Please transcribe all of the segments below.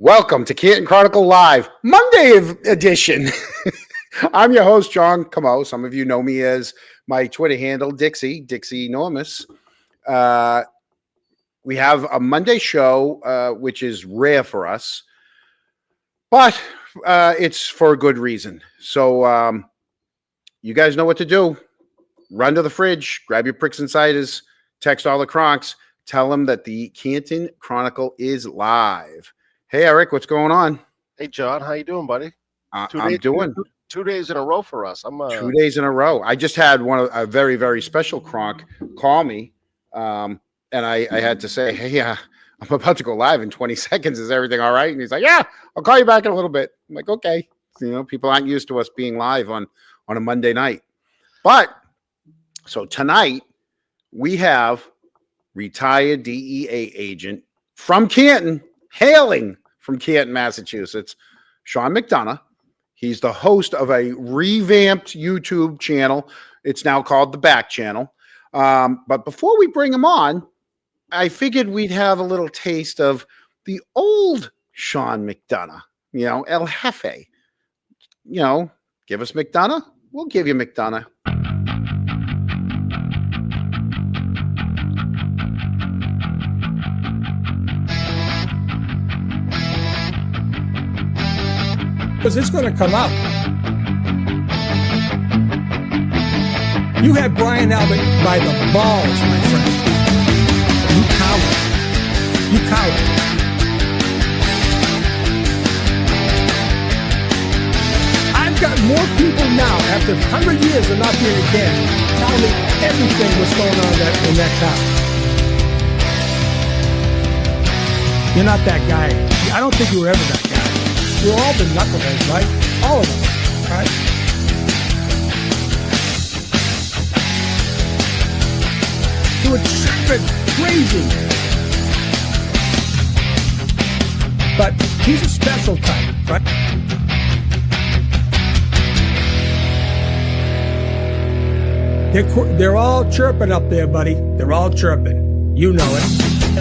Welcome to Canton Chronicle Live, Monday edition. I'm your host, John Camo. Some of you know me as my Twitter handle, Dixie Enormous. We have a Monday show, which is rare for us, but it's for a good reason. So you guys know what to do. Run to the fridge, grab your pricks and ciders, text all the cronks, tell them that the Canton Chronicle is live. Hey, Eric, what's going on? Hey, John, how you doing, buddy? I'm doing 2 days in a row for us. 2 days in a row. I just had a very, very special cronk call me, and I had to say, hey, I'm about to go live in 20 seconds. Is everything all right? And he's like, yeah, I'll call you back in a little bit. I'm like, okay. You know, people aren't used to us being live on a Monday night. But so tonight we have retired DEA agent from Canton, hailing from Canton, Massachusetts, Sean McDonough. He's the host of a revamped YouTube channel. It's now called The Back Channel. But before we bring him on, I figured we'd have a little taste of the old Sean McDonough, El Jeffe. Give us McDonough, we'll give you McDonough. Because it's going to come out. You had Brian Albert by the balls, my friend. You coward. You coward. I've got more people now, after 100 years of not being a kid, telling me everything was going on in that town. You're not that guy. I don't think you were ever that guy. We're all the knuckleheads, right? All of us, right? You were tripping, crazy. But he's a special type, right? They're all chirping up there, buddy. They're all chirping. You know it.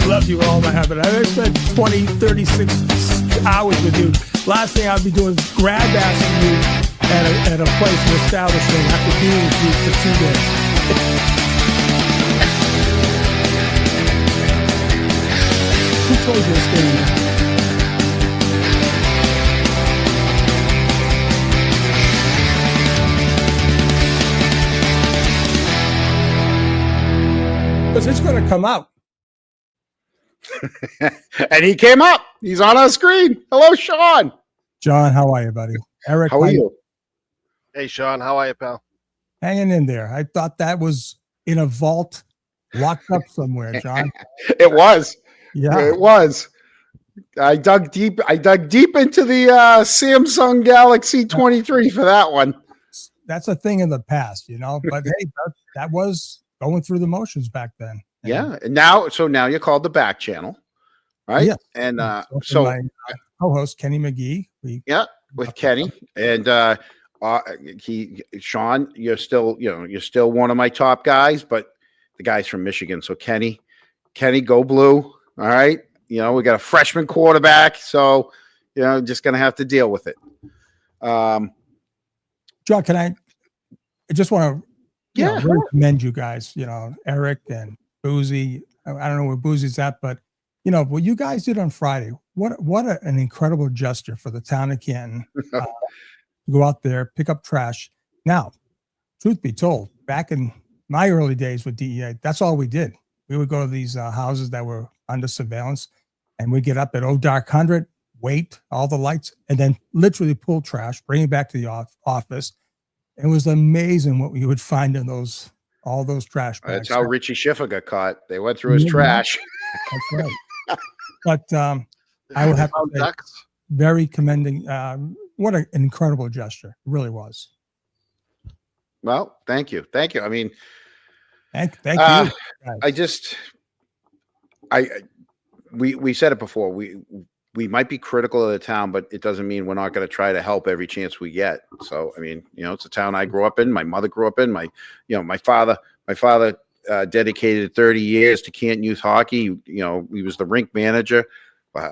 I love you all, my husband. I spent 20, 36 hours with you. Last thing I'll be doing is grab-assing you at a place, an establishment, after being with you for 2 days. Who told you to stay in there? Because it's going to come out. And he came up. He's on our screen. Hello, Sean. John, how are you, buddy? Eric, how are you? Hey, Sean, how are you, pal? Hanging in there. I thought that was in a vault, locked up somewhere, John. It was. Yeah, it was. I dug deep into the Samsung Galaxy 23 for that one. That's a thing in the past, But hey, that was going through the motions back then. Yeah, and now you're called The Back Channel, right? Yeah. And so my co-host Kenny McGee. With Kenny and Sean, you're still one of my top guys, but the guy's from Michigan. So Kenny, go blue. All right, we got a freshman quarterback, so just gonna have to deal with it. John, I just want to really commend you guys. Eric and Boozy. I don't know where Boozy's at, but what you guys did on Friday, what an incredible gesture for the town of Canton. Go out there, pick up trash. Now, truth be told, back in my early days with DEA, that's all we did. We would go to these houses that were under surveillance, and we'd get up at dark 100, wait, all the lights, and then literally pull trash, bring it back to the office. It was amazing what we would find in all those trash bags. That's how Richie Jeffe got caught. They went through his trash. That's right. But I would have to say, very commending. What an incredible gesture. It really was. Well, thank you. I mean, thank you. We said it before. We might be critical of the town, but it doesn't mean we're not going to try to help every chance we get. So, I mean, it's a town I grew up in. My mother grew up in. My father dedicated 30 years to Canton youth hockey. He was the rink manager.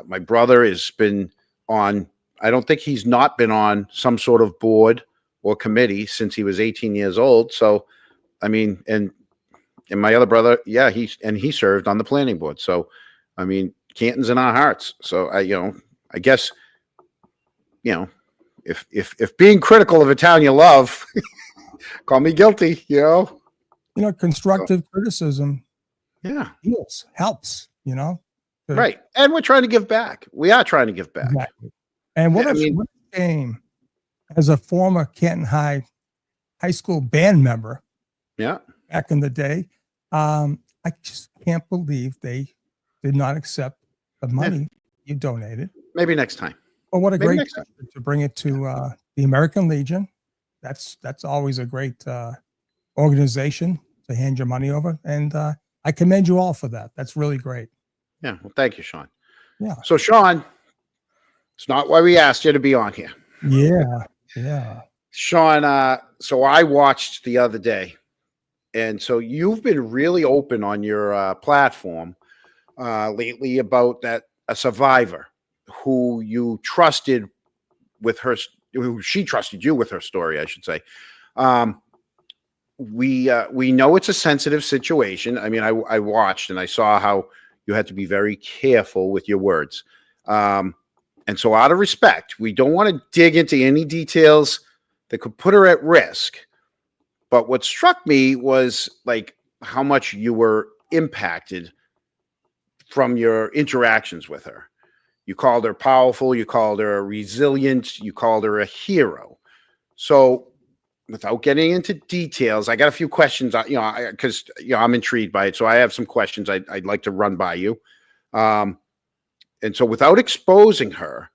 My brother has been on, I don't think he's not been on some sort of board or committee since he was 18 years old. So, I mean, and my other brother, yeah, he served on the planning board. So, I mean, Canton's in our hearts. So I guess, if being critical of a town you love, call me guilty, Constructive criticism Yeah. helps, Right. And we're trying to give back. We are trying to give back. Exactly. And what Yeah, a shame, as a former Canton High school band member, Yeah. back in the day, I just can't believe they did not accept the money you donated. Maybe next time. Well, what a Maybe great next time. gesture to bring it to the American Legion. That's always a great organization to hand your money over, and I commend you all for that. That's really great. Yeah. Well, thank you, Sean. Yeah. So, Sean, it's not why we asked you to be on here. Yeah. Sean, so I watched the other day, and so you've been really open on your platform lately about a survivor who you trusted with her, who she trusted you with her story, I should say. We know it's a sensitive situation. I mean, I watched and I saw how you had to be very careful with your words. And so out of respect, we don't want to dig into any details that could put her at risk. But what struck me was like how much you were impacted from your interactions with her. You called her powerful, you called her resilient, you called her a hero. So without getting into details, I got a few questions, because I'm intrigued by it. So I have some questions I'd like to run by you. And so without exposing her,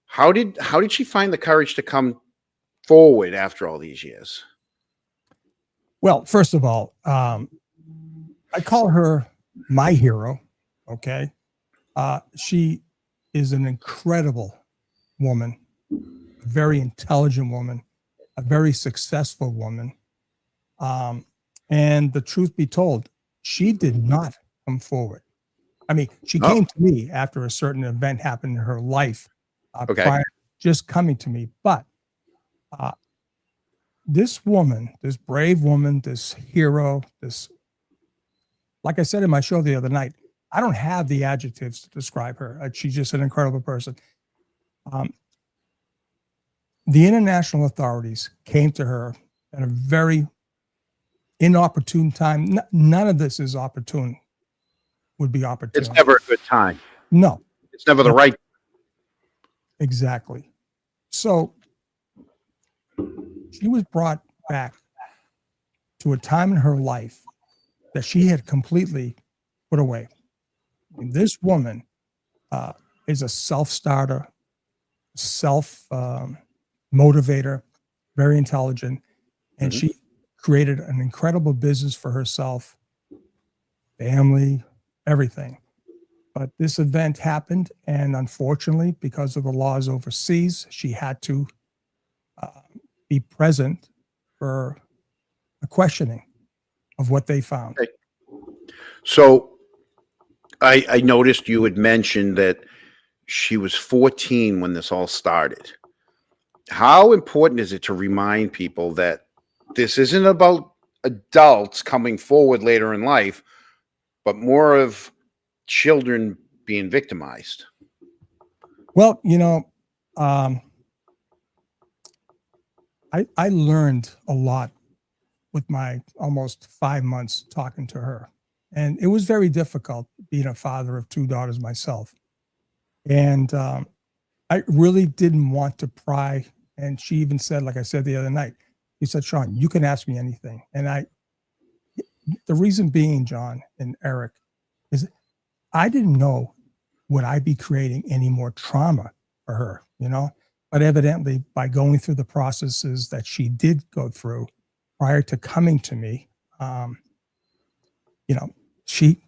how did she find the courage to come forward after all these years? Well, first of all, I call her my hero. Okay. She is an incredible woman, a very intelligent woman, a very successful woman. And the truth be told, she did not come forward. I mean, she came to me after a certain event happened in her life, prior to just coming to me. But this woman, this brave woman, this hero, like I said in my show the other night, I don't have the adjectives to describe her. She's just an incredible person. The international authorities came to her at a very inopportune time. None of this is opportune. Would be opportune. It's never a good time. No. It's never the right. Exactly. So she was brought back to a time in her life that she had completely put away. And this woman is a self-starter, motivator, very intelligent, and she created an incredible business for herself, family, everything. But this event happened, and unfortunately, because of the laws overseas, she had to be present for a questioning of what they found. Okay. So I noticed you had mentioned that she was 14 when this all started. How important is it to remind people that this isn't about adults coming forward later in life, but more of children being victimized? Well, I learned a lot with my almost 5 months talking to her. And it was very difficult being a father of 2 daughters myself. And I really didn't want to pry. And she even said, like I said the other night, she said, Sean, you can ask me anything. And the reason being, John and Eric, is I didn't know would I be creating any more trauma for her, But evidently, by going through the processes that she did go through prior to coming to me, she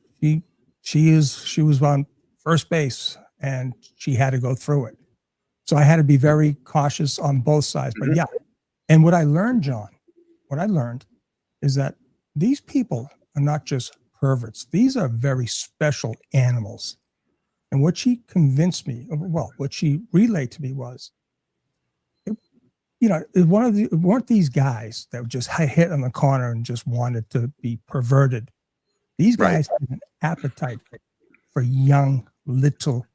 was on first base and she had to go through it. So I had to be very cautious on both sides. But yeah, and what I learned, John, is that these people are not just perverts. These are very special animals. And what she convinced me, well, what she relayed to me was, it weren't these guys that just hit on the corner and just wanted to be perverted. These Right. guys had an appetite for young little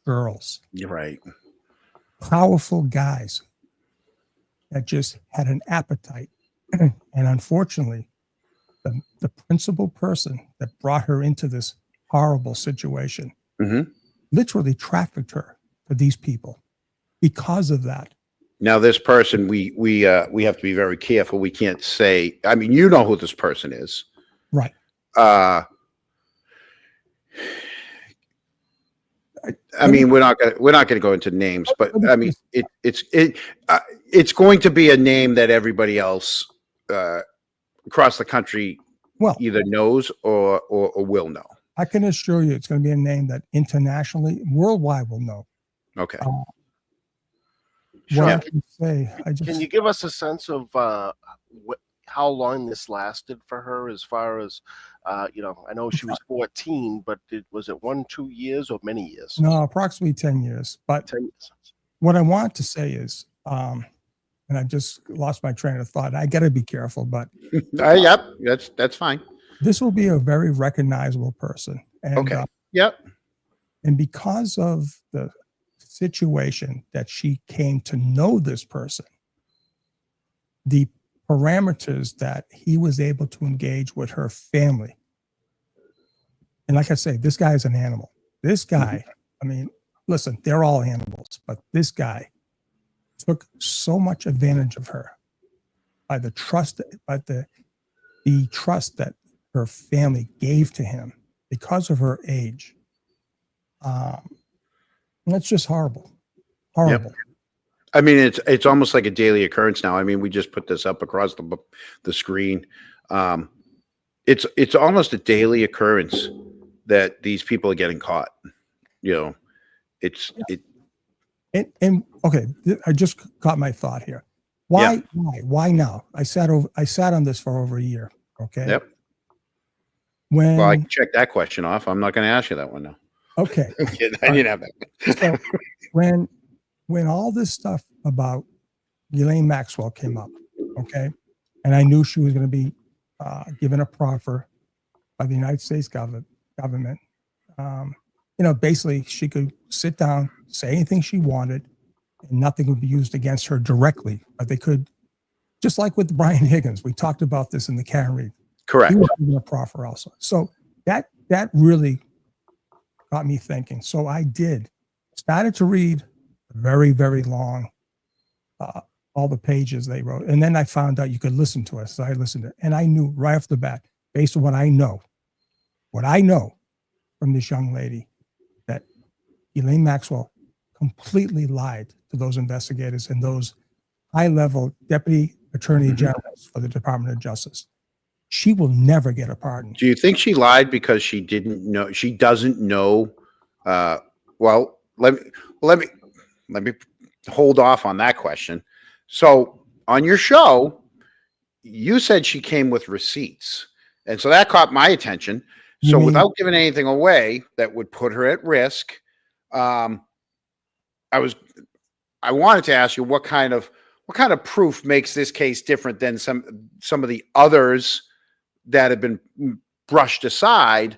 girls, You're right. powerful guys that just had an appetite. And unfortunately, the principal person that brought her into this horrible situation Mm-hmm. literally trafficked her for these people because of that. Now, this person, we have to be very careful. We can't say. I mean, you know who this person is, Right. I mean, we're not gonna go into names, but I mean, it's going to be a name that everybody else across the country either knows or will know. I can assure you, it's going to be a name that internationally, worldwide, will know. Okay. What I can say, can you give us a sense of how long this lasted for her? As far as I know she was 14, but was it 1-2 years or many years? No, approximately 10 years. But 10 years. What I want to say is, and I just lost my train of thought. I got to be careful, but yep, that's fine. This will be a very recognizable person. And, okay. Yep. And because of the situation that she came to know this person, the parameters that he was able to engage with her family. And like I say, this guy is an animal. This guy, I mean, listen, they're all animals, but this guy took so much advantage of her by the trust, by the trust that her family gave to him because of her age. That's just horrible. Horrible. Yep. I mean, it's almost like a daily occurrence now. I mean, we just put this up across the screen. It's almost a daily occurrence that these people are getting caught. And okay, I just caught my thought here. Why now? I sat on this for over a year. Okay. Yep. Well, I can check that question off. I'm not going to ask you that one now. Okay. I didn't have that. So when all this stuff about Ghislaine Maxwell came up, okay, and I knew she was going to be given a proffer by the United States government, basically she could sit down, say anything she wanted, and nothing would be used against her directly. But they could, just like with Brian Higgins, we talked about this in the Karen Reed. Correct. He was given a proffer also. So that really got me thinking. So I started to read very, very long, all the pages they wrote. And then I found out you could listen to it. So I listened to it. And I knew right off the bat, based on what I know from this young lady, that Ghislaine Maxwell completely lied to those investigators and those high-level deputy attorney generals for the Department of Justice. She will never get a pardon. Do you think she lied because she didn't know? She doesn't know. Well, let me hold off on that question. So on your show, you said she came with receipts, and so that caught my attention. So without giving anything away that would put her at risk, I wanted to ask you what kind of proof makes this case different than some of the others that have been brushed aside.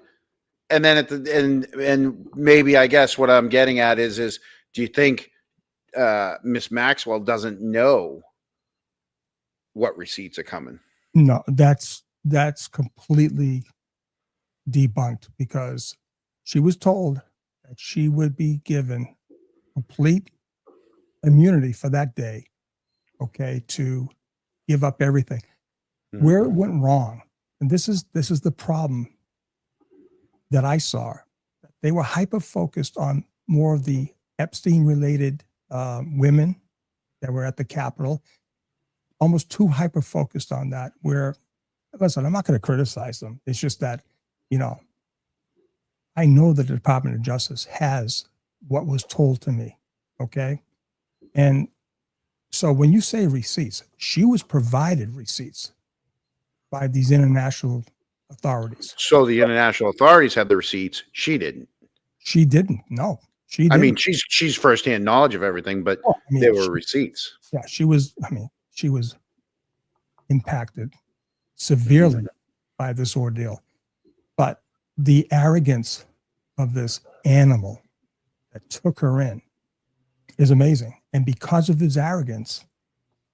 And then and maybe, I guess what I'm getting at is do you think Miss Maxwell doesn't know what receipts are coming? No, that's completely debunked, because she was told that she would be given complete immunity for that day, okay, to give up everything. Mm-hmm. Where it went wrong, and this is the problem that I saw, they were hyper focused on more of the Epstein related women that were at the Capitol, almost too hyper focused on that, where, listen, I'm not going to criticize them. It's just that, I know that the Department of Justice has what was told to me. Okay. And so when you say receipts, she was provided receipts by these international authorities. So the international authorities had the receipts. She didn't. She didn't. No, she I didn't. mean, she's firsthand knowledge of everything, but Oh, I mean, there were receipts. yeah, she was. I mean, she was impacted severely by this ordeal. But the arrogance of this animal that took her in is amazing. And because of his arrogance,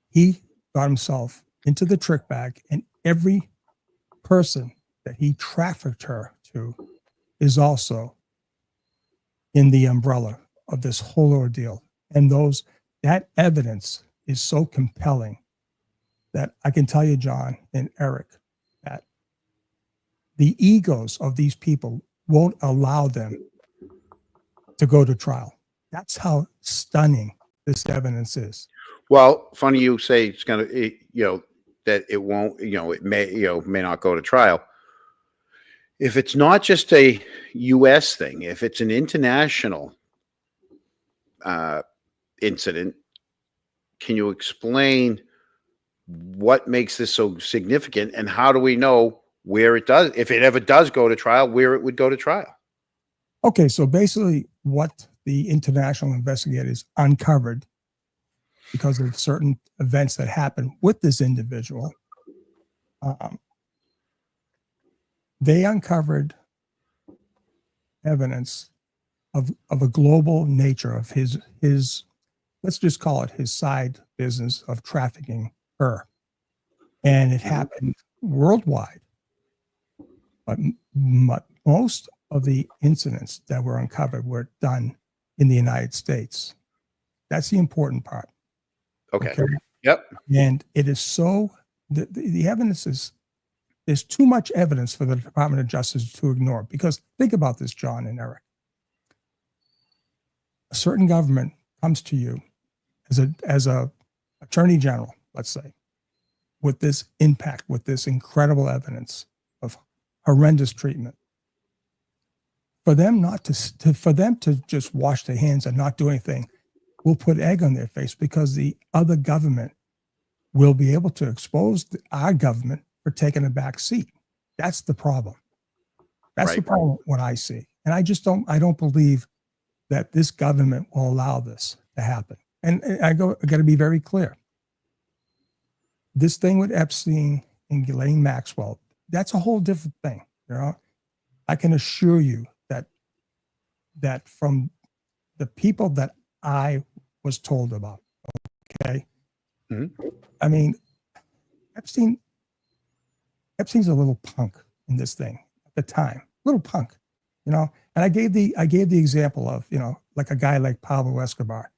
he got himself into the trick bag, and every person that he trafficked her to is also in the umbrella of this whole ordeal. And that evidence is so compelling that I can tell you, John and Eric, that the egos of these people won't allow them to go to trial. That's how stunning this evidence is. Well, funny you say it's going to, that it won't, it may not go to trial. If it's not just a U.S. thing, if it's an international incident, can you explain what makes this so significant, and how do we know where it does, if it ever does go to trial, where it would go to trial? Okay, so basically what the international investigators uncovered, because of certain events that happened with this individual, they uncovered evidence of a global nature of his, let's just call it his side business of trafficking her. And it happened worldwide. But most of the incidents that were uncovered were done in the United States. That's the important part. Okay. Yep. And it is so, the evidence is, there's too much evidence for the Department of Justice to ignore. Because think about this, John and Eric. A certain government comes to you as a attorney general, let's say, with this impact, with this incredible evidence of horrendous treatment. For them not for them to just wash their hands and not do anything will put egg on their face, because the other government will be able to expose our government for taking a back seat. That's the problem. That's Right. the problem, what I see. And I don't believe that this government will allow this to happen. And I got to be very clear. This thing with Epstein and Ghislaine Maxwell, that's a whole different thing. I can assure you that from the people that I was told about, okay? Mm-hmm. I mean, Epstein's a little punk in this thing at the time, little punk, And I gave the example of, like a guy like Pablo Escobar.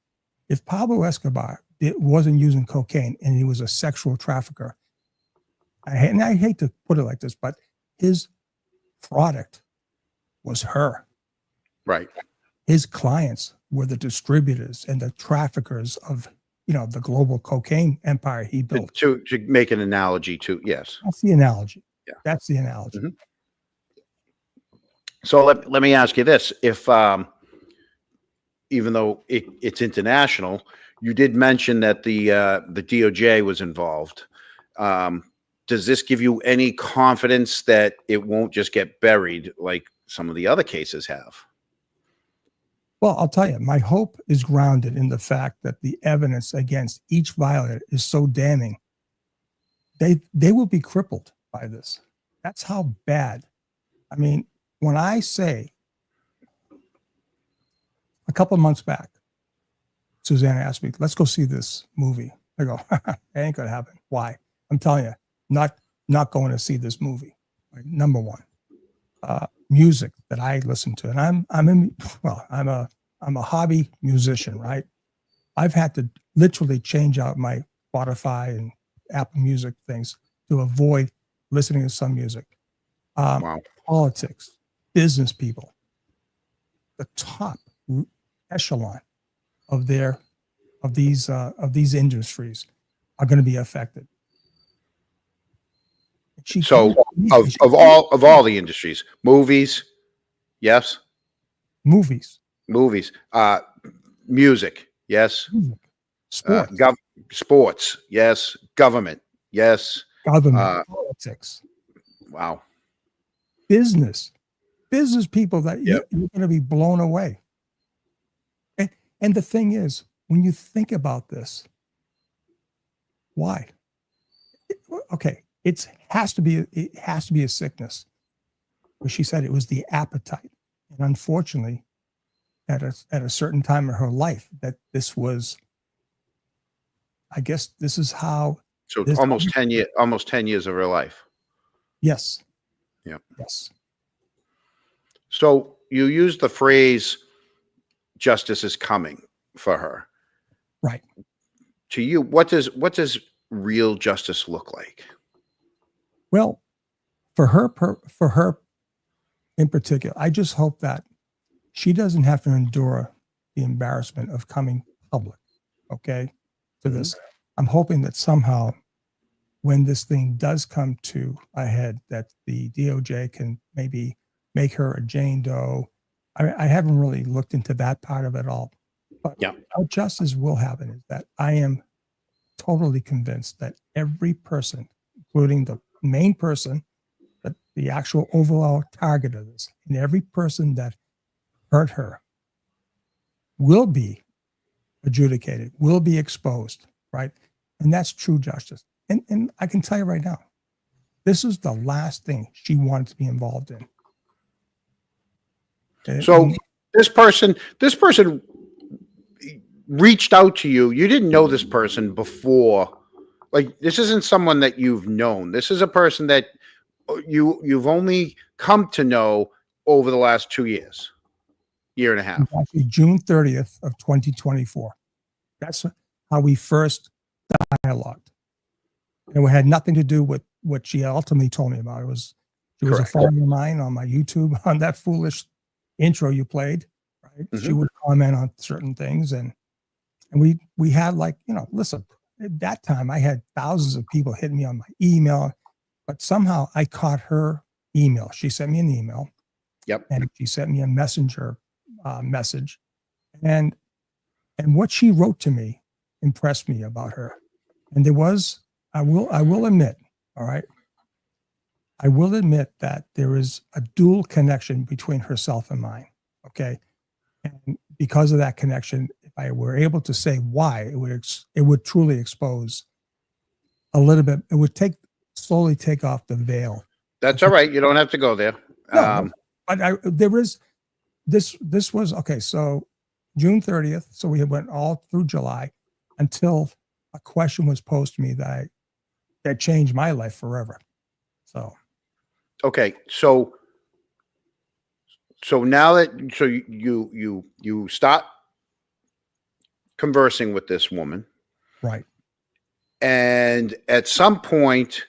If Pablo Escobar wasn't using cocaine and he was a sexual trafficker, and I hate to put it like this, but his product was her. Right. His clients were the distributors and the traffickers of, the global cocaine empire he built. To make an analogy to, yes. That's the analogy. Yeah. That's the analogy. Mm-hmm. So let me ask you this. If, even though it's international, you did mention that the DOJ was involved. Does this give you any confidence that it won't just get buried like some of the other cases have? Well, I'll tell you, my hope is grounded in the fact that the evidence against each violator is so damning. They will be crippled by this. That's how bad. I mean, when I say a couple of months back, Susanna asked me, let's go see this movie. I go, it ain't going to happen. Why? I'm telling you, not going to see this movie. Right? Number one. Music that I listen to, and I'm a hobby musician, right? I've had to literally change out my Spotify and Apple Music things to avoid listening to some music. Wow. Politics, business people, the top echelon of these industries are going to be affected. So of all the industries, movies, yes. Movies, music, yes. Sports, sports, yes. Government, yes. government, politics. Wow. Business, business people that Yep. you're going to be blown away. And the thing is, when you think about this, why? Okay, it has to be a sickness. But she said it was the appetite, and unfortunately, at a certain time in her life, that this was. I guess this is how. So this, almost 10 years of her life. Yes. Yep. Yes. So you use the phrase "justice is coming" for her. Right. To you, what does real justice look like? Well, for her in particular, I just hope that she doesn't have to endure the embarrassment of coming public. Okay, to this, I'm hoping that somehow, when this thing does come to a head, that the DOJ can maybe make her a Jane Doe. I haven't really looked into that part of it all, but Yeah. how justice will happen is that I am totally convinced that every person, including the main person, that the actual overall target of this, and every person that hurt her, will be adjudicated, will be exposed, right? And that's true justice. And I can tell you right now, this is the last thing she wanted to be involved in. So this person reached out to you. You didn't know this person before. Like, this isn't someone that you've known. This is a person that you've only come to know over the last 2 year and a half. Actually, June 30th of 2024. That's how we first dialogued. And it had nothing to do with what she ultimately told me about. She was Correct. a friend of mine on my YouTube on that foolish intro you played. Right? She would comment on certain things, and we had, like, listen, at that time I had thousands of people hitting me on my email, but somehow I caught her email. She sent me an email. Yep. And she sent me a messenger message, and what she wrote to me impressed me about her. And there was, I will admit, all right, I will admit that there is a dual connection between herself and mine. Okay. And because of that connection, if I were able to say why, it would truly expose a little bit. It would slowly take off the veil. That's all right. You don't have to go there. No, but there is, this was, okay, so June 30th. So we went all through July until a question was posed to me that changed my life forever. So. Okay. So now that, so you start conversing with this woman. Right. And at some point,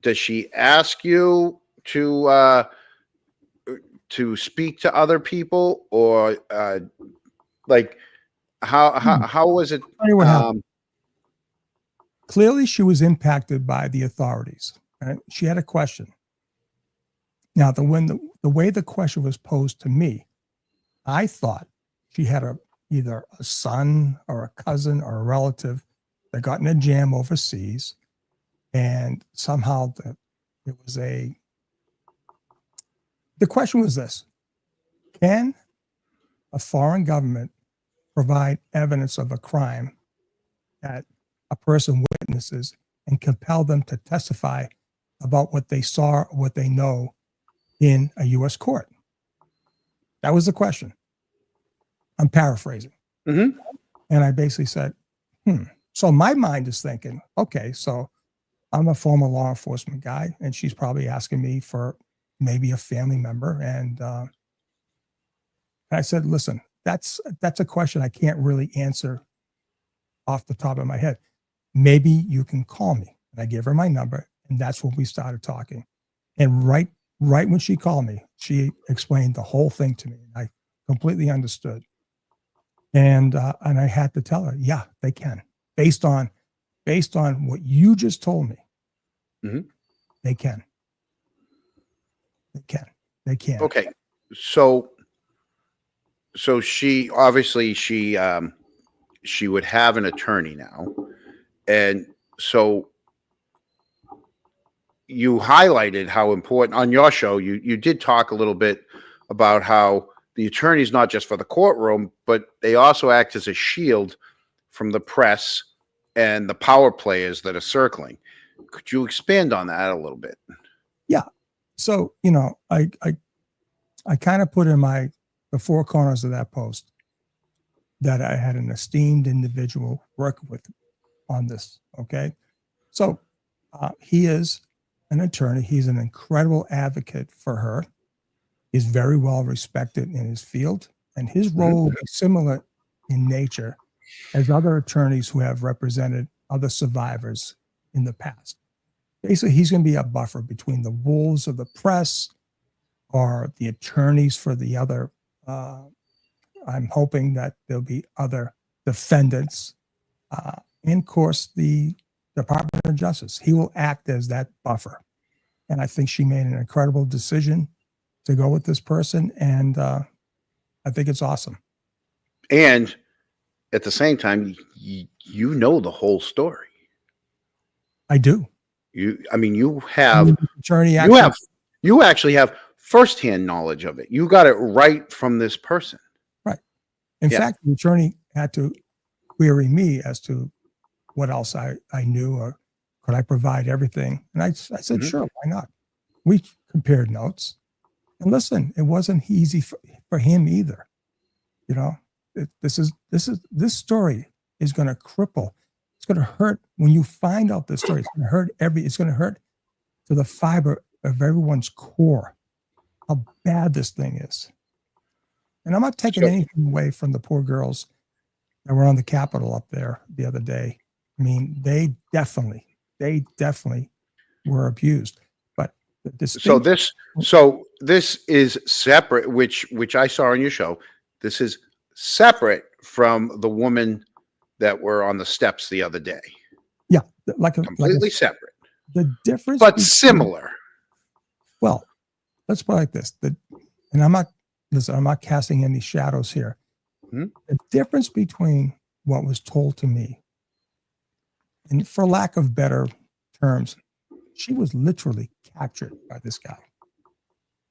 does she ask you to speak to other people, or like how was it? Tell you what happened. Clearly, she was impacted by the authorities. Right? She had a question. Now, the way the question was posed to me, I thought she had either a son or a cousin or a relative that got in a jam overseas, and somehow the question was this: can a foreign government provide evidence of a crime that a person witnesses and compel them to testify about what they saw or what they know in a U.S. court? That was the question. I'm paraphrasing. Mm-hmm. And I basically said, So my mind is thinking, okay, so I'm a former law enforcement guy, and she's probably asking me for maybe a family member. And I said, listen, that's a question I can't really answer off the top of my head. Maybe you can call me. And I gave her my number, and that's when we started talking. And right when she called me, she explained the whole thing to me. And I completely understood. And I had to tell her, yeah, they can, based on what you just told me. Mm-hmm. They can. Okay, so she obviously she would have an attorney now, and so you highlighted how important on your show. You did talk a little bit about how the attorney's not just for the courtroom, but they also act as a shield from the press and the power players that are circling. Could you expand on that a little bit? Yeah. So, I kind of put in the four corners of that post that I had an esteemed individual work with on this. Okay. So he is an attorney. He's an incredible advocate for her. He's very well respected in his field, and his role is similar in nature as other attorneys who have represented other survivors in the past. Basically, he's going to be a buffer between the wolves of the press or the attorneys for the other. I'm hoping that there'll be other defendants, and of course, the Department of Justice. He will act as that buffer. And I think she made an incredible decision to go with this person. And I think it's awesome. And at the same time, you know the whole story. I do. You have attorney. You actually have firsthand knowledge of it. You got it right from this person. Right. In fact, the attorney had to query me as to what else I knew, or could I provide everything? And I said, sure, why not? We compared notes. And listen, it wasn't easy for him either. This story is going to cripple. It's going to hurt when you find out this story. It's going to hurt it's going to hurt to the fiber of everyone's core how bad this thing is. And I'm not taking anything away from the poor girls that were on the Capitol up there the other day. I mean, they definitely were abused. But so this is separate, which I saw on your show. This is separate from the woman that were on the steps the other day. Yeah, completely separate. The difference, but similar. Well, let's put it like this. And I'm not casting any shadows here. The difference between what was told to me, and for lack of better terms, she was literally captured by this guy,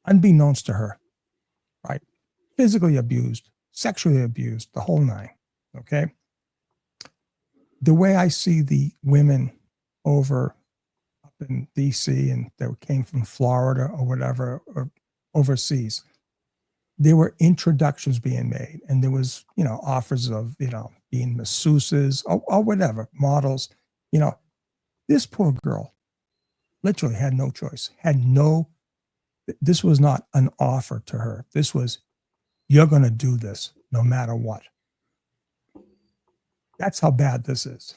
unbeknownst to her, right? Physically abused, sexually abused, the whole nine. Okay. The way I see the women up in DC and that came from Florida or whatever, or overseas, there were introductions being made, and there was, offers of, being masseuses or whatever, models. This poor girl literally had no choice, this was not an offer to her. This was, you're going to do this no matter what. That's how bad this is.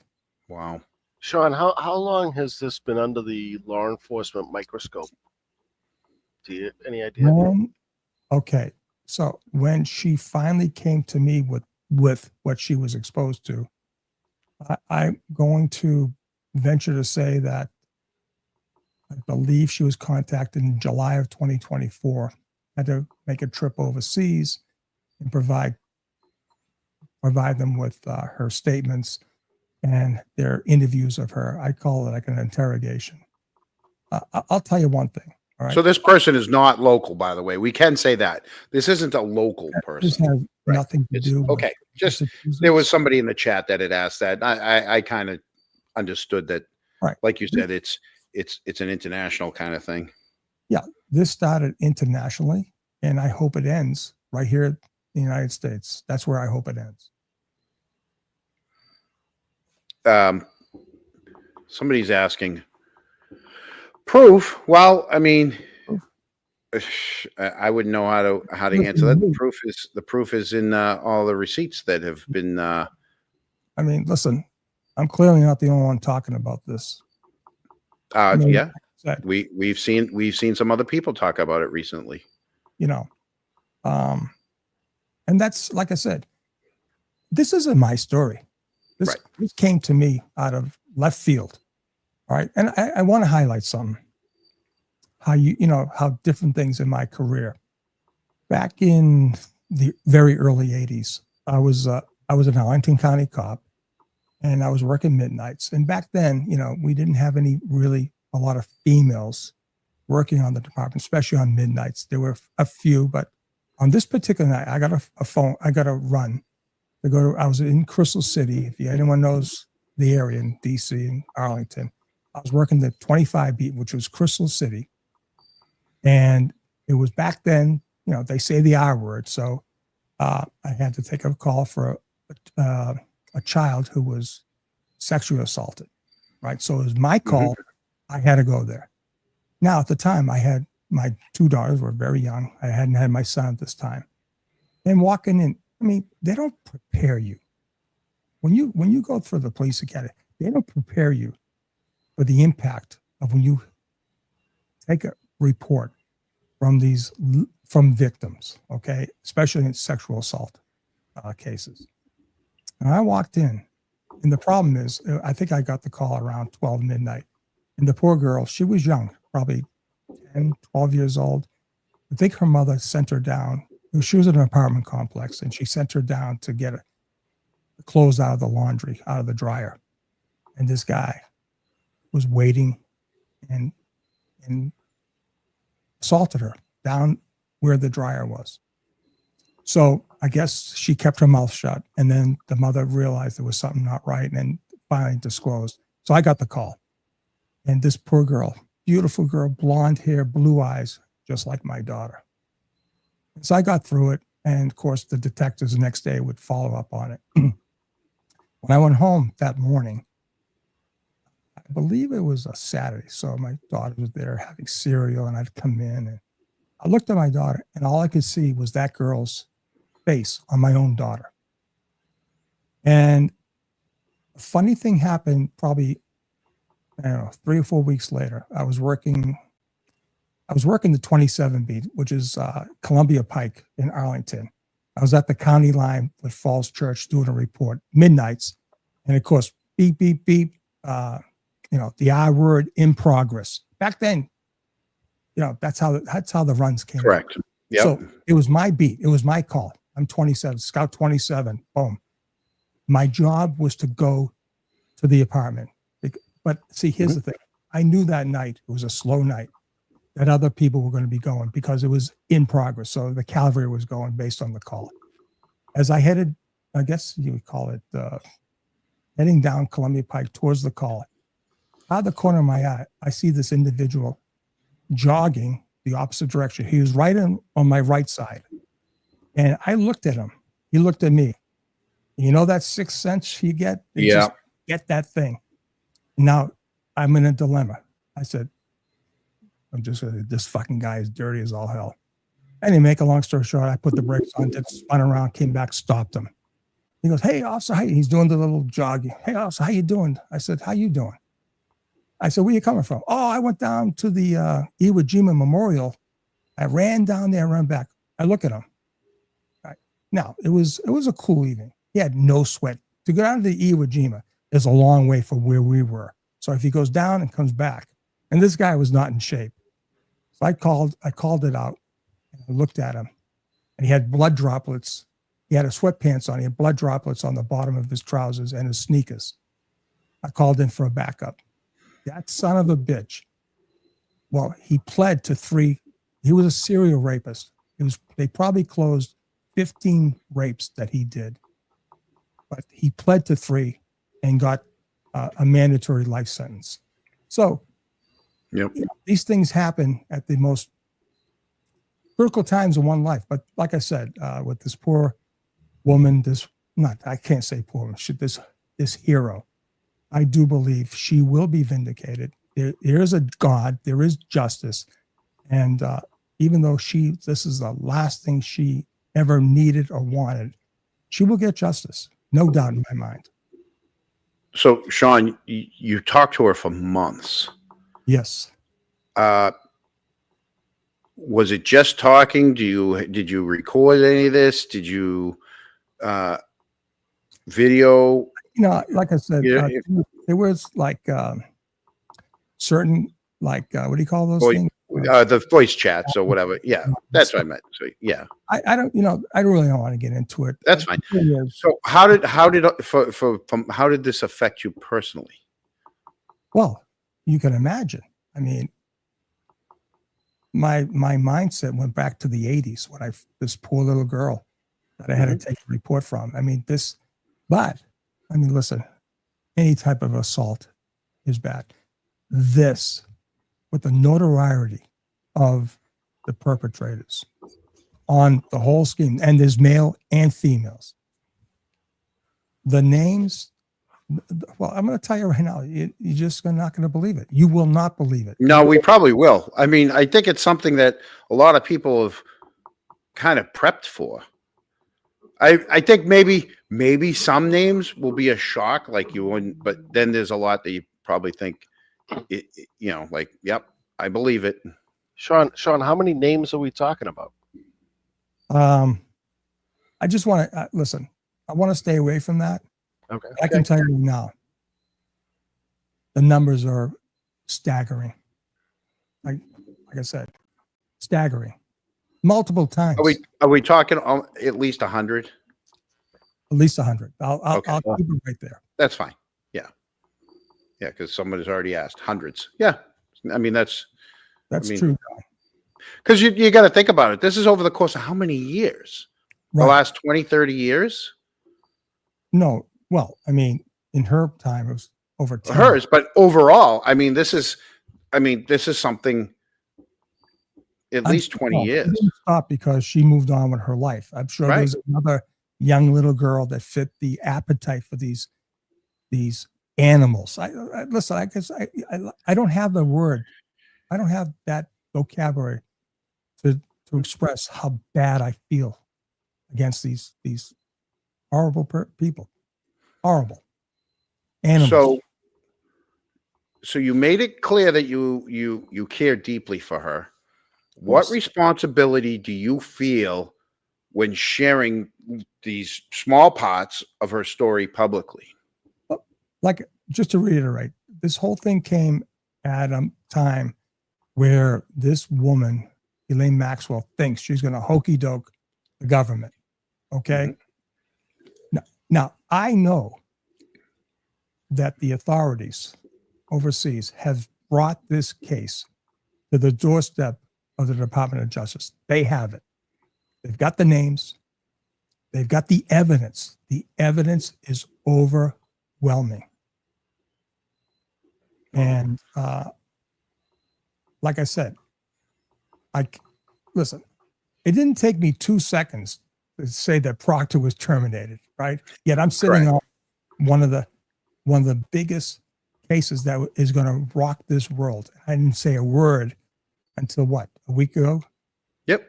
Wow. Sean, how long has this been under the law enforcement microscope? Do you any idea? Okay. So when she finally came to me with what she was exposed to, I'm going to venture to say that I believe she was contacted in July of 2024, had to make a trip overseas and provide them with her statements and their interviews of her. I call it like an interrogation. I'll tell you one thing. All right. So this person is not local, by the way. We can say that. This isn't a local person. This has nothing to do with. Okay. Just there was somebody in the chat that had asked that. I kind of understood that. Right. Like you said, it's an international kind of thing. Yeah. This started internationally, and I hope it ends right here in the United States. That's where I hope it ends. Somebody's asking proof. Well, I mean, I wouldn't know how to answer that. The proof is in all the receipts that have been. I mean, listen, I'm clearly not the only one talking about this. Yeah, we've seen some other people talk about it recently. And that's, like I said, this isn't my story. This came to me out of left field. All right. And I want to highlight something. How different things in my career. Back in the very early 80s, I was an Arlington County cop, and I was working midnights. And back then, we didn't have any really a lot of females working on the department, especially on midnights. There were a few, but on this particular night, I got a phone. I got a run to go to. I was in Crystal City. If anyone knows the area in DC and Arlington, I was working the 25 beat, which was Crystal City, and it was back then. You know, they say the R word, so I had to take a call for a child who was sexually assaulted. Right, so it was my call. I had to go there. Now, at the time, I had my 2 daughters were very young. I hadn't had my son at this time. And walking in, I mean, they don't prepare you. When you go through the police academy, they don't prepare you for the impact of when you take a report from victims, okay, especially in sexual assault cases. And I walked in, and the problem is, I think I got the call around 12 midnight. And the poor girl, she was young, probably 10, 12 years old. I think her mother sent her down. She was in an apartment complex, and she sent her down to get the clothes out of the laundry, out of the dryer. And this guy was waiting and assaulted her down where the dryer was. So I guess she kept her mouth shut, and then the mother realized there was something not right and finally disclosed. So I got the call. And this poor girl, beautiful girl, blonde hair, blue eyes, just like my daughter. So I got through it. And of course, the detectives the next day would follow up on it. When I went home that morning, I believe it was a Saturday. So my daughter was there having cereal, and I'd come in and I looked at my daughter, and all I could see was that girl's face on my own daughter. And a funny thing happened probably, I don't know, 3 or 4 weeks later. I was working the 27 beat, which is Columbia Pike in Arlington. I was at the county line with Falls Church doing a report, midnights. And of course, beep, beep, beep, the I word in progress. Back then, that's how the runs came. Correct. Yep. So it was my beat. It was my call. I'm 27, Scout 27, boom. My job was to go to the apartment. But see, here's the thing. I knew that night, it was a slow night, that other people were going to be going because it was in progress. So the cavalry was going based on the call. As I headed, I guess you would call it, heading down Columbia Pike towards the call, out of the corner of my eye, I see this individual jogging the opposite direction. He was right on my right side. And I looked at him. He looked at me. You know that sixth sense you get? Just get that thing. Now, I'm in a dilemma. I said, this fucking guy is dirty as all hell. Anyway, make a long story short, I put the brakes on, spun around, came back, stopped him. He goes, "Hey, officer, he's doing the little jogging. Hey, officer, how you doing?" I said, "How you doing?" I said, "Where you coming from?" "Oh, I went down to the Iwo Jima Memorial. I ran down there, ran back." I look at him. Right. Now, it was a cool evening. He had no sweat. To go down to the Iwo Jima is a long way from where we were. So if he goes down and comes back, and this guy was not in shape. So I called it out, and I looked at him, and he had blood droplets. He had a sweatpants on. He had blood droplets on the bottom of his trousers and his sneakers. I called in for a backup. That son of a bitch. Well, he pled to 3. He was a serial rapist. They probably closed 15 rapes that he did, but he pled to 3 and got a mandatory life sentence. So these things happen at the most critical times in one life. But like I said, with this poor woman, I can't say poor woman, this hero, I do believe she will be vindicated. There is a God, there is justice. And even though this is the last thing she ever needed or wanted, she will get justice. No doubt in my mind. So, Sean, you talked to her for months. Yes. Was it just talking? Did you record any of this? Did you video? Like I said, there was like certain, like what do you call those things? The voice chats or whatever. Yeah, that's what I meant. So yeah, I don't really don't want to get into it. That's fine. So how did this affect you personally? Well, you can imagine. I mean, my mindset went back to the 80s when this poor little girl that I had to take a report from. I mean, but I mean, listen, any type of assault is bad. This, with the notoriety of the perpetrators on the whole scheme, and there's male and females. The names, well, I'm going to tell you right now, you're just not going to believe it. You will not believe it. No, we probably will. I mean, I think it's something that a lot of people have kind of prepped for. I think maybe some names will be a shock, like you wouldn't, but then there's a lot that you probably think, like, yep, I believe it. Sean, how many names are we talking about? I just want to listen. I want to stay away from that. Okay. I can tell you now, the numbers are staggering. Like I said, staggering. Multiple times. Are we talking at least 100? At least 100. I'll Okay. keep it right there. That's fine. Yeah, because somebody's already asked hundreds. Yeah, I mean that's True. Because you got to think about it. This is over the course of how many years? Right. The last 20, 30 years? No. Well, I mean, in her time, it was over 10. Hers, but overall, I mean, this is something at least 20 years. It didn't stop because she moved on with her life. I'm sure there's another young little girl that fit the appetite for these animals. Listen, I guess I don't have the word. I don't have that vocabulary to express how bad I feel against these horrible people. Horrible animals. So you made it clear that you care deeply for her. What responsibility do you feel when sharing these small parts of her story publicly? Like, just to reiterate, this whole thing came at a time where this woman, Elaine Maxwell, thinks she's going to hokey doke the government. Okay. Now, I know that the authorities overseas have brought this case to the doorstep of the Department of Justice. They have it. They've got the names. They've got the evidence. The evidence is overwhelming. And like I said, listen, it didn't take me 2 seconds to say that Proctor was terminated, right? Yet I'm sitting on one of the biggest cases that is going to rock this world. I didn't say a word until a week ago? Yep.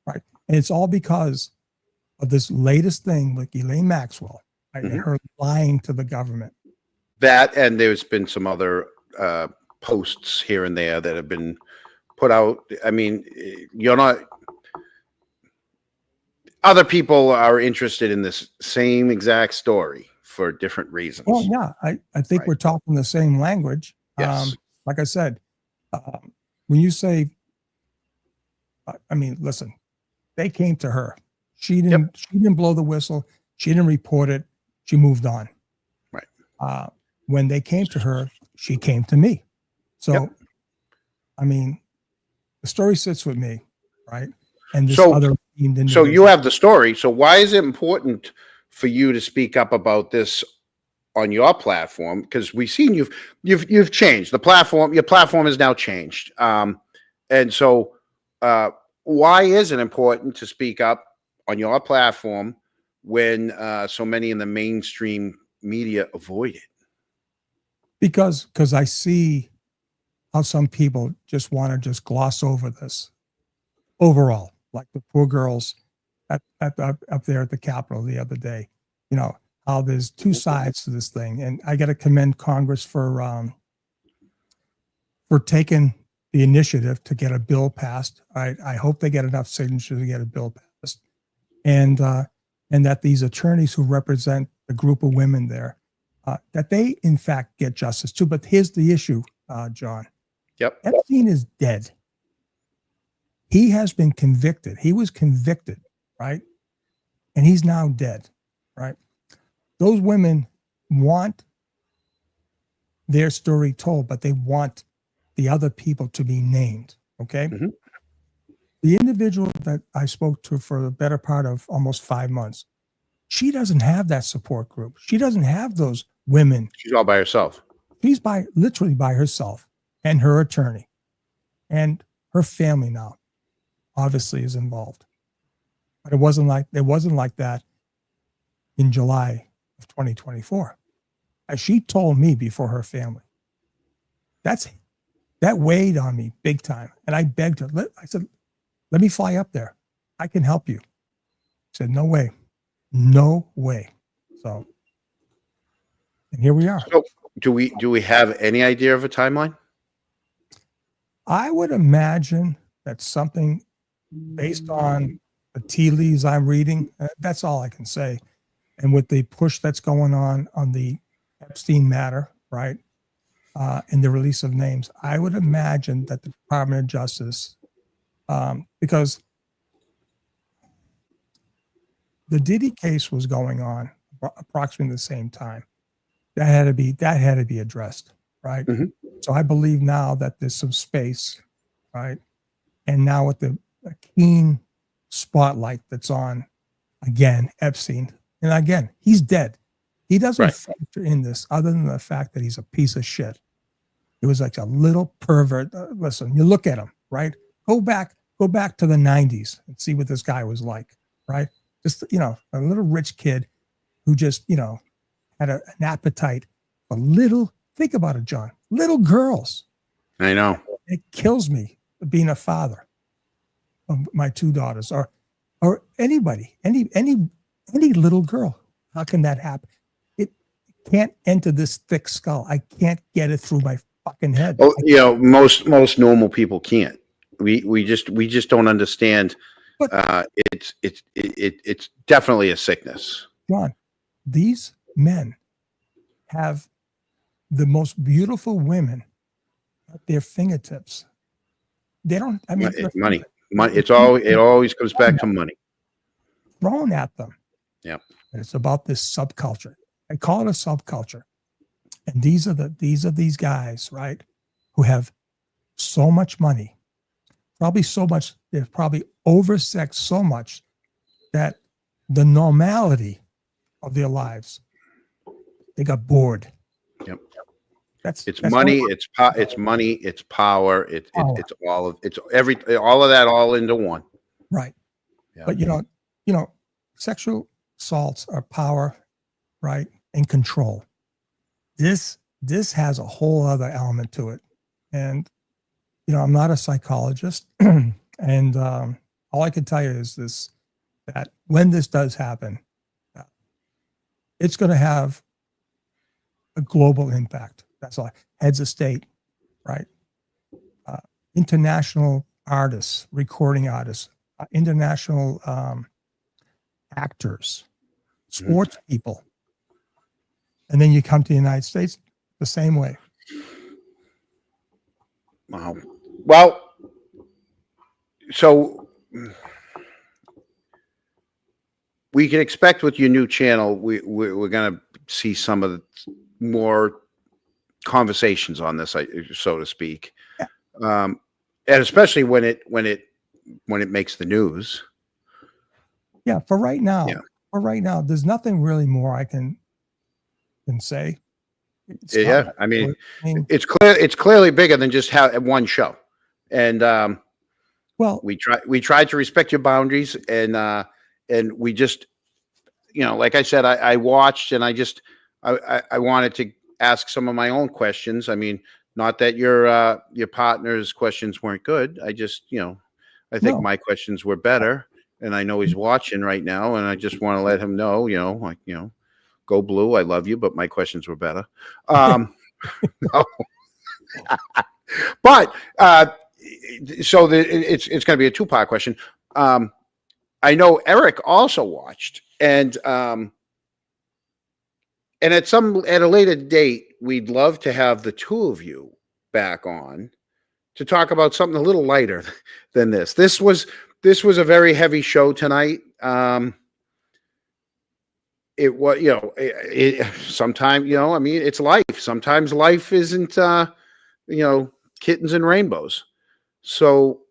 Right. And it's all because of this latest thing with Elaine Maxwell, right? And her lying to the government. That, and there's been some other posts here and there that have been put out. I mean, other people are interested in this same exact story for different reasons. Well, yeah, I think we're talking the same language. Yes. Like I said, when you say, I mean, listen, they came to her. She didn't blow the whistle. She didn't report it. She moved on. Right. When they came to her, she came to me. So, I mean, the story sits with me, right? And this other so you have the story. So why is it important for you to speak up about this on your platform? Because we've seen you've changed the platform. Your platform has now changed. And so why is it important to speak up on your platform when so many in the mainstream media avoid it? Because I see how some people just want to just gloss over this overall, like the poor girls up there at the Capitol the other day. You know, how there's two sides to this thing. And I got to commend Congress for taking the initiative to get a bill passed. I hope they get enough signatures to get a bill passed. And that these attorneys who represent the group of women there, that they, in fact, get justice too. But here's the issue, John. Yep. Epstein is dead. He has been convicted. He was convicted, right? And he's now dead, right? Those women want their story told, but they want the other people to be named. Okay. Mhm. The individual that I spoke to for the better part of almost 5 months, she doesn't have that support group. She doesn't have those women. She's all by herself. She's literally by herself, and her attorney and her family now obviously is involved. But it wasn't like that in July of 2024. As she told me before her family. That weighed on me big time. And I begged her. I said, let me fly up there. I can help you. She said, no way. No way. So, and here we are. So do we have any idea of a timeline? I would imagine that something based on the tea leaves I'm reading, that's all I can say. And with the push that's going on the Epstein matter, right? And the release of names, I would imagine that the Department of Justice, because the Diddy case was going on approximately the same time, that had to be addressed, right? Mhm. So I believe now that there's some space, right? And now with the keen spotlight that's on, again, Epstein, and again, he's dead. He doesn't Right. factor in this other than the fact that he's a piece of shit. It was like a little pervert. Listen, you look at him, right? Go back to the 90s and see what this guy was like, right? Just, a little rich kid who just, had an appetite for think about it, John, little girls. I know. It kills me being a father of my two daughters or anybody, any little girl. How can that happen? It can't enter this thick skull. I can't get it through my fucking head. Oh, most normal people can't. We just don't understand. But- It's definitely a sickness. John, these men have the most beautiful women at their fingertips. They don't, It's money. It always comes back to money. thrown at them. Yeah. And it's about this subculture. I call it a subculture. And these are these guys, right, who have so much money, probably so much, they're probably oversexed so much that the normality of their lives, they got bored. Yep. That's money. all- It's money. It's power. It's Power. all of all of that all into one. Right. Yeah. But sexual assaults are power, right, and control. This has a whole other element to it. And I'm not a psychologist, and all I can tell you is this: that when this does happen, it's going to have a global impact. That's all. Heads of state, right? International artists, recording artists, international actors, sports people. And then you come to the United States the same way. Wow. Well, so we can expect with your new channel, we're going to see some of the more conversations on this, so to speak, and especially when it makes the news. Yeah, for right now. Yeah. For right now, there's nothing really more I can say. It's Yeah, not- I mean, it's clearly bigger than just one show, and well, we tried to respect your boundaries, and we just, like I said, I watched, and I wanted to ask some of my own questions. I mean, not that your partner's questions weren't good. I just, I think No. my questions were better, and I know he's watching right now, and I just want to let him know, go Blue, I love you, but my questions were better. But so it's going to be a two-part question. I know Eric also watched, and at a later date, we'd love to have the two of you back on to talk about something a little lighter than this. This was a very heavy show tonight. It was, sometimes, I mean, it's life. Sometimes life isn't, kittens and rainbows. So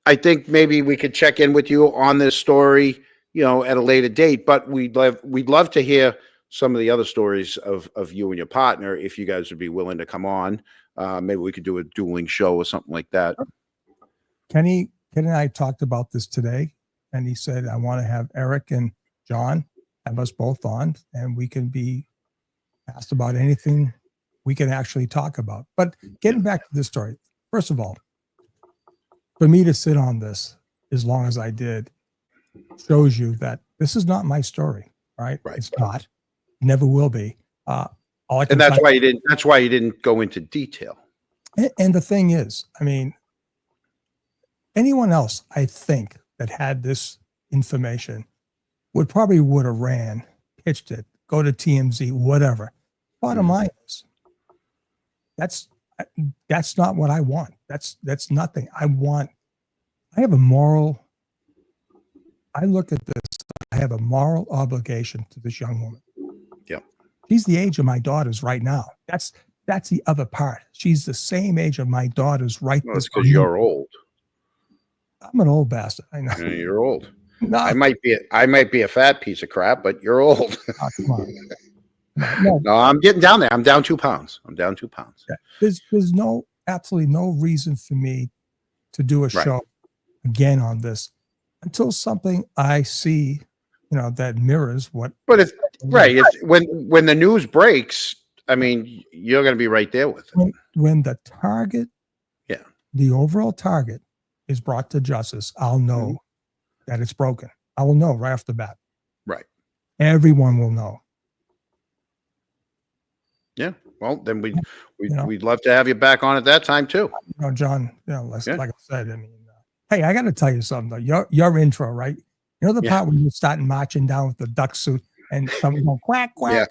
I think maybe we could check in with you on this story, at a later date, but we'd love to hear some of the other stories of you and your partner, if you guys would be willing to come on. Maybe we could do a dueling show or something like that. Kenny and I talked about this today, and he said, I want to have Eric and John have us both on, and we can be asked about anything we can actually talk about. But getting back to this story, first of all, for me to sit on this as long as I did shows you that this is not my story, right? It's not, never will be. And that's why you didn't. That's why you didn't go into detail. And the thing is, I mean, anyone else, I think, that had this information would have ran, pitched it, go to TMZ, whatever. Bottom line is, that's not what I want. That's nothing. I have a moral. I look at this. I have a moral obligation to this young woman. Yeah, she's the age of my daughters right now. That's the other part. She's the same age of my daughters right now. That's because you're old. I'm an old bastard. I know. Yeah, you're old. No, I might be a fat piece of crap, but you're old. Oh, come on. No, I'm getting down there. I'm down 2 pounds. Yeah. There's absolutely no reason for me to do a show again on this until something I see, that mirrors what. But it's when the news breaks, I mean, you're going to be right there with it. When the target, the overall target, is brought to justice, I'll know that it's broken. I will know right off the bat. Right. Everyone will know. Yeah. Well, then we'd love to have you back on at that time too. John, like I said, I mean, hey, I got to tell you something though. Your intro, right? You know the part when you're starting marching down with the duck suit and something going quack quack.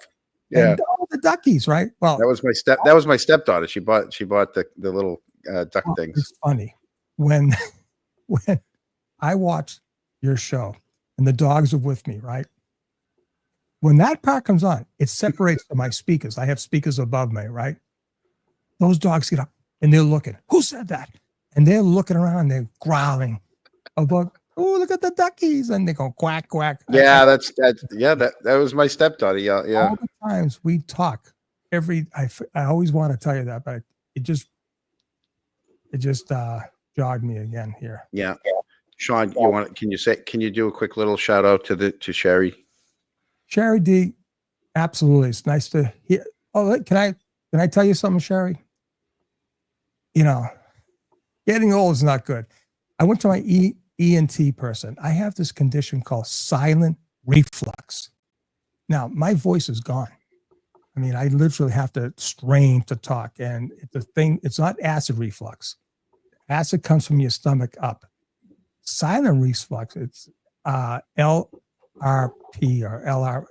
Yeah. And all the duckies, right? Well, that was my stepdaughter. She bought the little duck things. It's funny when I watched your show and the dogs are with me, right? When that part comes on, it separates from my speakers. I have speakers above me, right? Those dogs get up and they're looking. Who said that? And they're looking around, they're growling about, oh, look at the duckies. And they go quack, quack. Yeah, that was my stepdaughter. Yeah. All the times we talk I always want to tell you that, but it just jogged me again here. Yeah. Sean, can you do a quick little shout out to Sherry? Sherry D, absolutely. It's nice to hear. Oh, can I tell you something, Sherry? Getting old is not good. I went to my ENT person. I have this condition called silent reflux. Now, my voice is gone. I mean, I literally have to strain to talk. And it's not acid reflux. Acid comes from your stomach up. Silent reflux, it's LRP or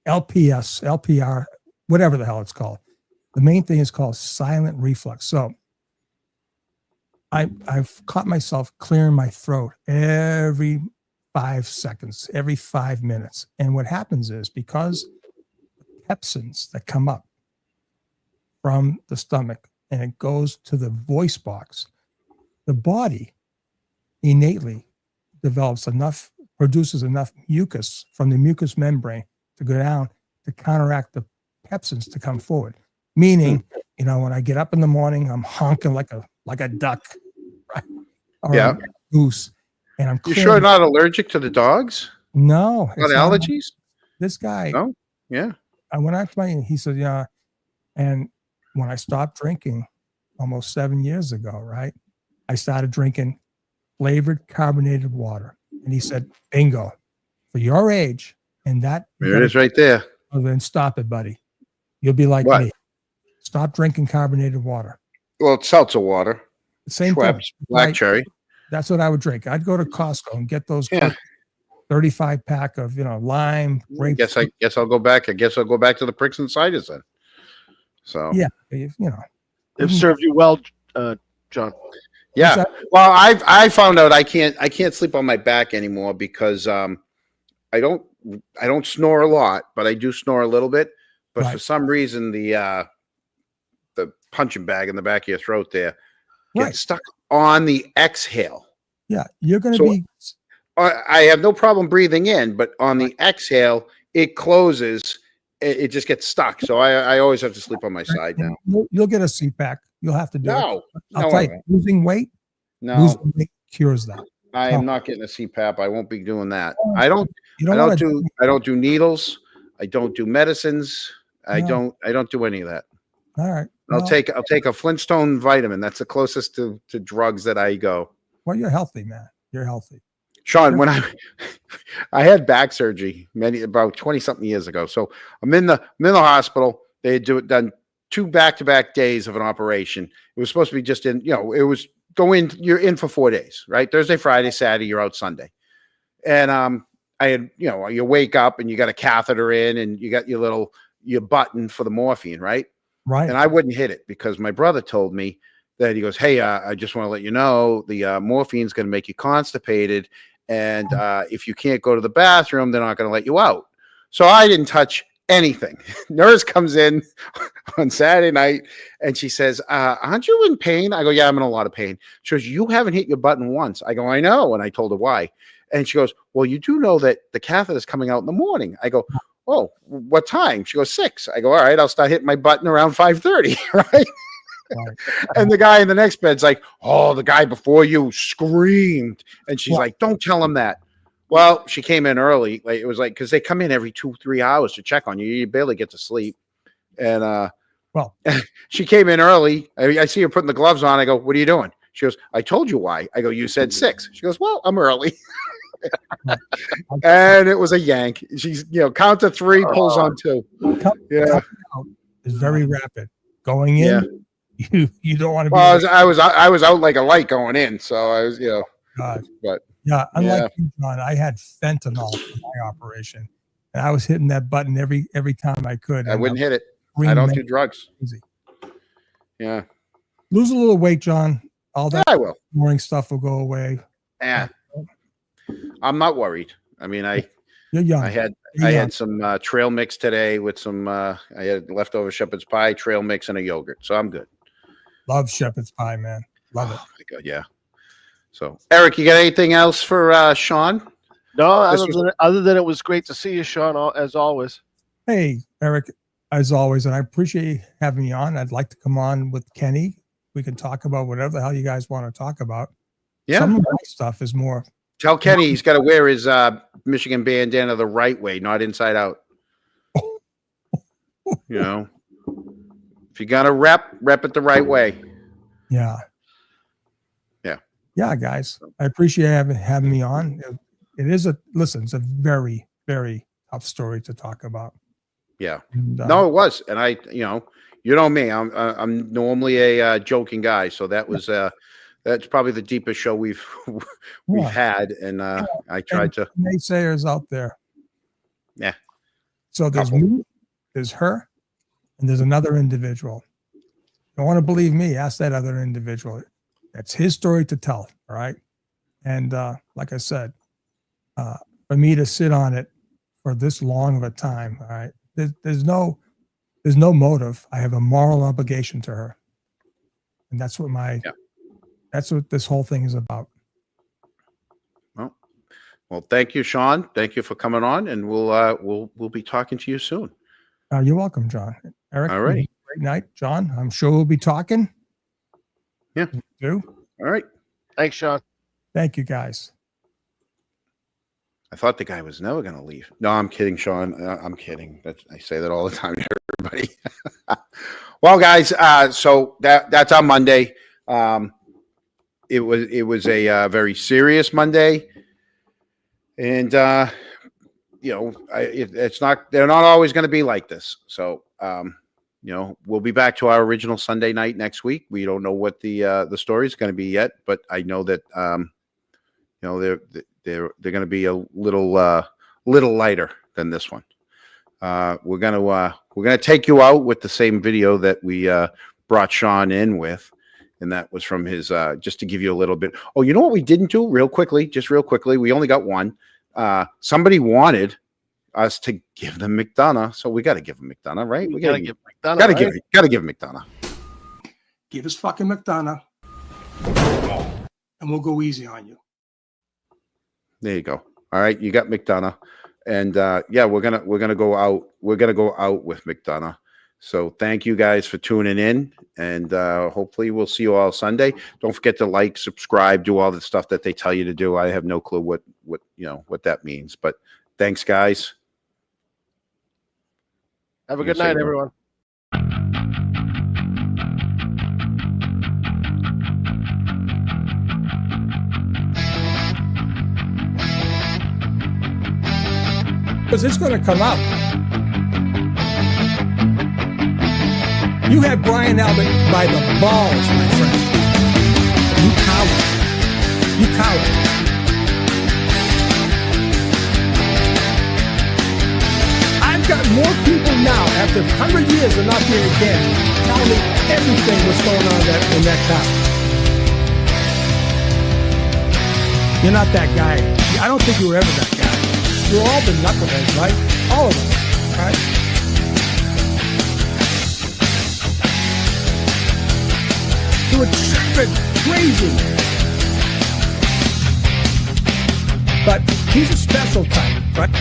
LPS, LPR, whatever the hell it's called. The main thing is called silent reflux. So I've caught myself clearing my throat every 5 seconds, every 5 minutes. And what happens is because pepsins that come up from the stomach and it goes to the voice box, the body innately produces enough mucus from the mucous membrane to go down to counteract the pepsins to come forward. Meaning, when I get up in the morning, I'm honking like a duck, right? Or a goose, and I'm. You sure not allergic to the dogs? No, not allergies. This guy. No. Yeah. I went out to he said, yeah, and when I stopped drinking, almost 7 years ago, right, I started drinking flavored carbonated water, and he said, "Bingo, for your age." And that there it is right there. Well, then stop it, buddy. You'll be like me. Stop drinking carbonated water. Well, it's seltzer water. Same Schweppes, thing. black cherry. That's what I would drink. I'd go to Costco and get those 35 pack of lime, grape. I guess I'll go back. I guess I'll go back to the pricks and ciders then. So yeah, they've served you well, John. Yeah. Well, I found out I can't sleep on my back anymore because I don't snore a lot, but I do snore a little bit. But for some reason the punching bag in the back of your throat there Right. gets stuck on the exhale. Yeah, you're going to So- be. I have no problem breathing in, but on the exhale, it closes. It just gets stuck. So I always have to sleep on my side now. You'll get a CPAC. You'll have to do it. No, I'll no, tell I you, won't. losing weight cures that. I No. am not getting a CPAP. I won't be doing that. Oh, I don't You don't want to. I don't do needles. I don't do medicines. I No. don't do any of that. All right. I'll Well, take a Flintstone vitamin. That's the closest to drugs that I go. well, you're healthy, man. You're healthy. Sean, when I had back surgery about 20 something years ago. So I'm in the hospital. They had done 2 back-to-back days of an operation. It was supposed to be just in, it was you're in for 4 days, right? Thursday, Friday, Saturday, you're out Sunday. And I had, you wake up and you got a catheter in and you got your button for the morphine, right? Right. And I wouldn't hit it because my brother told me that he goes, hey, I just want to let you know the morphine's going to make you constipated. And if you can't go to the bathroom, they're not going to let you out. So I didn't touch anything. Nurse comes in on Saturday night and she says, aren't you in pain? I go, yeah, I'm in a lot of pain. She goes, you haven't hit your button once. I go, I know. And I told her why. And she goes, well, you do know that the catheter is coming out in the morning. I go, oh, what time? She goes, 6. I go, all right, I'll start hitting my button around 5:30, right? Right. And the guy in the next bed's like, oh, the guy before you screamed. And she's like, don't tell him that. Well, she came in early. Like it was like, because they come in every 2-3 hours to check on you. You barely get to sleep. And she came in early. I see her putting the gloves on. I go, what are you doing? She goes, I told you why. I go, you said 6. She goes, well, I'm early. And it was a yank. She's, count to 3, pulls on 2. Yeah. It's very rapid. Going in, you don't want to be. Well, I was out like a light going in, so I was, but yeah, unlike you, John, I had fentanyl for my operation, and I was hitting that button every time I could. I wouldn't hit it. I don't do drugs. Easy. Yeah. Lose a little weight, John. All that I will. boring stuff will go away. Yeah. I'm not worried. I mean, You're young. I had some trail mix today with some. I had leftover shepherd's pie, trail mix, and a yogurt, so I'm good. Love shepherd's pie, man. Love it. Oh my God, yeah. So, Eric, you got anything else for Sean? No, other than it was great to see you, Sean, as always. Hey, Eric, as always, and I appreciate you having me on. I'd like to come on with Kenny. We can talk about whatever the hell you guys want to talk about. Yeah. Some of my stuff is more. Tell Kenny he's got to wear his Michigan bandana the right way, not inside out. If you're gonna rep it the right way. Yeah. Yeah. Yeah, guys. I appreciate having me on. It's a very, very tough story to talk about. Yeah. And, No, it was. And I, you know me, I'm normally a joking guy. So that was that's probably the deepest show we've had. And I tried to naysayers out there. Yeah. So there's me, there's her, and there's another individual. Don't want to believe me, ask that other individual. That's his story to tell. All right. And like I said, for me to sit on it for this long of a time, all right, there's no motive. I have a moral obligation to her. And that's what that's what this whole thing is about. Well, thank you, Sean. Thank you for coming on, and we'll be talking to you soon. You're welcome, John. Eric, all right. Great night, John. I'm sure we'll be talking. Yeah. Do. All right. Thanks, Sean. Thank you, guys. I thought the guy was never going to leave. No, I'm kidding, Sean. I'm kidding. I say that all the time to everybody. Well, guys, so that's on Monday. It was a very serious Monday, and it's not. They're not always going to be like this. So we'll be back to our original Sunday night next week. We don't know what the story is going to be yet, but I know that they're going to be a little lighter than this one. We're gonna take you out with the same video that we brought Sean in with, and that was from his just to give you a little bit. Oh, you know what we didn't do real quickly? We only got one. Somebody wanted us to give them McDonough, so we got to give them McDonough, right? We got to give McDonough. Got to give McDonough. give us fucking McDonough, and we'll go easy on you. There you go. All right, you got McDonough, and yeah, we're gonna go out. We're gonna go out with McDonough. So thank you guys for tuning in, and hopefully we'll see you all Sunday. Don't forget to like, subscribe, do all the stuff that they tell you to do. I have no clue what that means, but thanks, guys. Have a good night, everyone. Because it's going to come out. You had Brian Albert by the balls, my friend. You coward. You coward. I've got more people now, after 100 years of not being a kid, telling me everything was going on in that town. You're not that guy. I don't think you were ever that guy. We've all been knuckleheads, right? All of us, right? You were tripping, crazy. But he's a special type, right?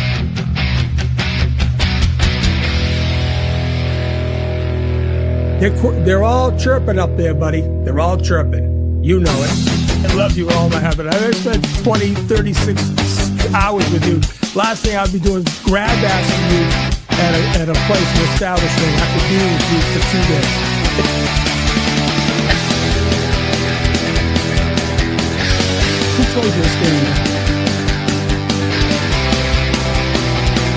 They're all chirping up there, buddy. They're all chirping. You know it. I love you all, my habit. I spent 20, 36 hours with you. Last thing I'd be doing is grab assing you at a place, an establishment, after being with you for 2 days. Who told you this thing?